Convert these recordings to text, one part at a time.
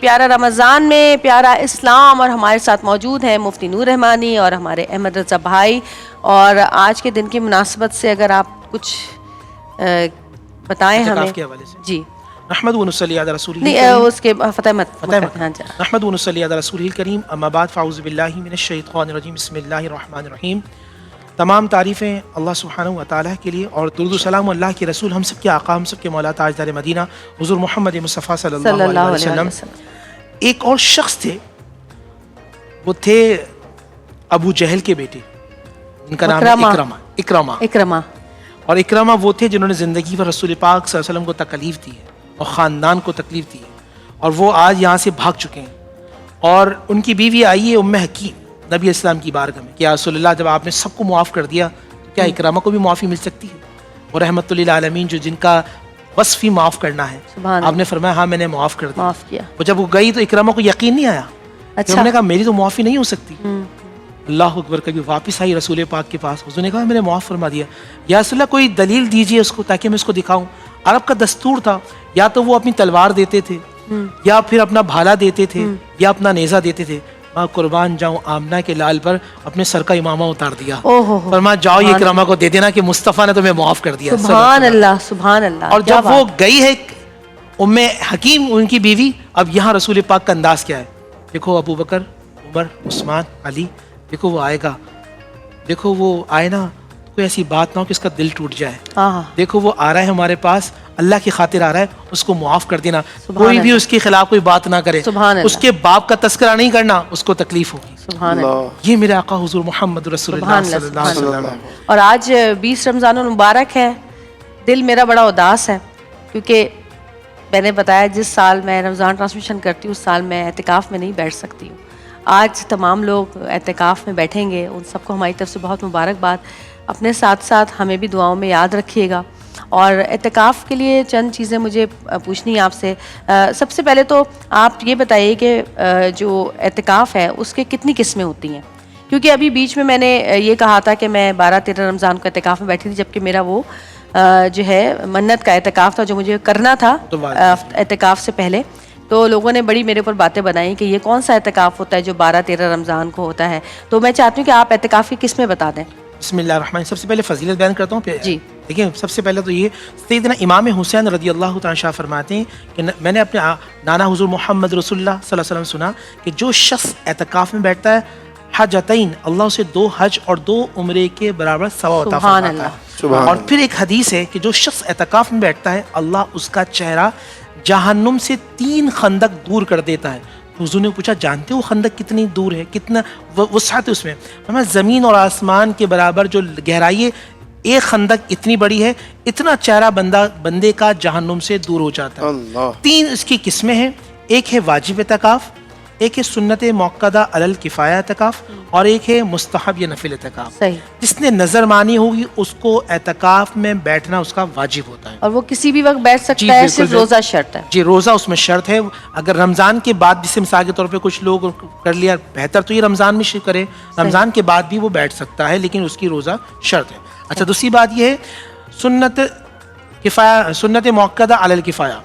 پیارا رمضان میں پیارا اسلام، اور ہمارے ساتھ موجود ہیں مفتی نور رحمانی اور ہمارے احمد رضا بھائی. اور آج کے دن کی مناسبت سے اگر آپ کچھ بتائیں ہمیں. جی نحمد و نصلی علی رسول اس کے فتح مت نحمد و نصلی علی رسول الکریم. اما بعد فاعوذ باللہ من الشیطان الرجیم. بسم اللہ الرحمن الرحیم. تمام تعریفیں اللہ سبحانہ و تعالیٰ کے لیے، اور درود و سلام اللہ کے رسول، ہم سب کے آقا، ہم سب کے مولا تاجدار مدینہ حضور محمد مصطفیٰ صلی اللہ علیہ وسلم. ایک اور شخص تھے، وہ تھے ابو جہل کے بیٹے، ان کا نام اکرمہ. اور اکرمہ وہ تھے جنہوں نے زندگی پر رسول پاک صلی اللہ علیہ وسلم کو تکلیف دی ہے اور خاندان کو تکلیف دی ہے، اور وہ آج یہاں سے بھاگ چکے ہیں. اور ان کی بیوی آئی ہے ام حکیم نبی اسلام کی بارگاہ میں کہ یا رسول اللہ، جب آپ نے سب کو معاف کر دیا تو کیا اکرامہ کو بھی معافی مل سکتی ہے؟ اور رحمت للعالمین جو جن کا وصف ہی معاف کرنا ہے، آپ نے فرمایا ہاں میں نے معاف کر دیا. وہ جب وہ گئی تو اکرامہ کو یقین نہیں آیا. انہوں نے کہا میری تو معافی نہیں ہو سکتی. اللہ اکبر. کبھی واپس آئی رسول پاک کے پاس، حضور نے کہا میں نے معاف فرما دیا. یا رسول اللہ کوئی دلیل دیجیے اس کو تاکہ میں اس کو دکھاؤں. عرب کا دستور تھا، یا تو وہ اپنی تلوار دیتے تھے، یا پھر اپنا بھالا دیتے تھے، یا اپنا نیزہ دیتے تھے. میں قربان جاؤں آمنہ کے لال پر اپنے سر کا امامہ اتار دیا. فرمایا جاؤ یہ اکرامہ کو دے دینا کہ مصطفیٰ نے تمہیں معاف کر دیا. سبحان اللہ سبحان اللہ. اور جب وہ گئی ہے ام حکیم ان کی بیوی، اب یہاں رسول پاک کا انداز کیا ہے؟ دیکھو ابو بکر، عمر، عثمان، علی، دیکھو وہ آئے گا، دیکھو وہ آئے نا، کوئی ایسی بات نہ ہو کہ اس کا دل ٹوٹ جائے. دیکھو وہ آ رہا ہے ہمارے پاس، اللہ کی خاطر آ رہا ہے، اس کو معاف کر دینا. کوئی بھی اس کے خلاف کوئی بات نہ کرے، اس کے باپ کا تذکرہ نہیں کرنا، اس کو تکلیف ہوگی. یہ میرے آقا حضور محمد رسول اللہ صلی اللہ علیہ وسلم. اور آج 20 رمضان المبارک ہے. دل میرا بڑا اداس ہے کیونکہ میں نے بتایا جس سال میں رمضان ٹرانسمیشن کرتی ہوں اس سال میں اعتکاف میں نہیں بیٹھ سکتی ہوں. آج تمام لوگ اعتکاف میں بیٹھیں گے، ان سب کو ہماری طرف سے بہت مبارکباد. اپنے ساتھ ساتھ ہمیں بھی دعاؤں میں یاد رکھیے گا. اور اعتکاف کے لیے چند چیزیں مجھے پوچھنی ہے آپ سے. سب سے پہلے تو آپ یہ بتائیے کہ جو اعتکاف ہے اس کے کتنی قسمیں ہوتی ہیں؟ کیونکہ ابھی بیچ میں میں نے یہ کہا تھا کہ میں 12-13 رمضان کو اعتکاف میں بیٹھی تھی، جبکہ میرا وہ جو ہے منت کا اعتکاف تھا جو مجھے کرنا تھا اعتکاف سے پہلے. تو لوگوں نے بڑی میرے اوپر باتیں بنائی کہ یہ کون سا اعتکاف ہوتا ہے جو 12-13 رمضان کو ہوتا ہے. تو میں چاہتی ہوں کہ آپ اعتکاف کی قسمیں بتا دیں. بسم اللہ الرحمن. سب سے پہلے فضیلت بیان کرتا ہوں. جی دیکھیں، سب سے پہلے تو یہ سیدنا امام حسین رضی اللہ تعالیٰ عنہ فرماتے ہیں کہ میں نے اپنے نانا حضور محمد رسول اللہ صلی اللہ علیہ وسلم سنا کہ جو شخص اعتکاف میں بیٹھتا ہے، حجتین، اللہ اسے 2 حج اور 2 عمرے کے برابر ثواب عطا فرماتا ہے. اور پھر ایک حدیث ہے کہ جو شخص اعتکاف میں بیٹھتا ہے اللہ اس کا چہرہ جہنم سے 3 خندق دور کر دیتا ہے. حضور نے پوچھا جانتے ہو خندق کتنی دور ہے، کتنا وسعت ہے اس میں؟ زمین اور آسمان کے برابر جو گہرائی ہے، ایک خندق اتنی بڑی ہے، اتنا چہرہ بندے کا جہنم سے دور ہو جاتا ہے. 3 اس کی قسمیں ہیں. ایک ہے واجب اعتکاف، ایک ہے سنت موقدہ علی الکفایہ اعتکاف، اور ایک ہے مستحب یا نفل اعتکاف. جس نے نظر مانی ہوگی اس کو اعتکاف میں بیٹھنا اس کا واجب ہوتا ہے. اور وہ کسی بھی وقت بیٹھ سکتا ہے، صرف روزہ شرط ہے. جی روزہ اس میں شرط ہے. اگر رمضان کے بعد جسے مثال کے طور پہ کچھ لوگ کر لیا، بہتر تو یہ رمضان میں شروع کرے، رمضان کے بعد بھی وہ بیٹھ سکتا ہے لیکن اس کی روزہ شرط ہے. اچھا، دوسری بات یہ ہے سنت موقدہ علی الکفایہ.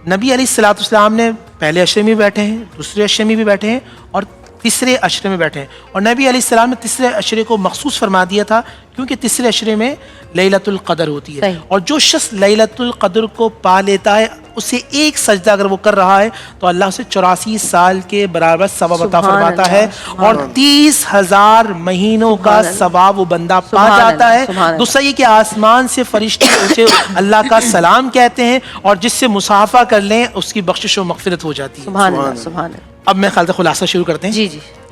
نبی علیہ الصلوۃ والسلام نے پہلے عشرے میں بھی بیٹھے ہیں، دوسرے عشرے میں بھی بیٹھے ہیں، اور تیسرے عشرے میں بیٹھے ہیں. اور نبی علیہ السلام نے تیسرے عشرے کو مخصوص فرما دیا تھا کیونکہ تیسرے عشرے میں لیلۃ القدر ہوتی ہے. اور جو شخص لیلۃ القدر کو پا لیتا ہے، اسے ایک سجدہ اگر وہ کر رہا ہے تو اللہ اسے 84 سال کے برابر ثواب عطا فرماتا ہے، اور 30,000 مہینوں کا ثواب وہ بندہ پا جاتا ہے. دوسرا یہ کہ آسمان سے فرشتے اسے اللہ کا سلام کہتے ہیں، اور جس سے مصافحہ کر لیں اس کی بخشش و مغفرت ہو جاتی ہے. سبحان اللہ سبحان اللہ. اب میں خیال سے خلاصہ شروع کرتے ہیں. جی جی.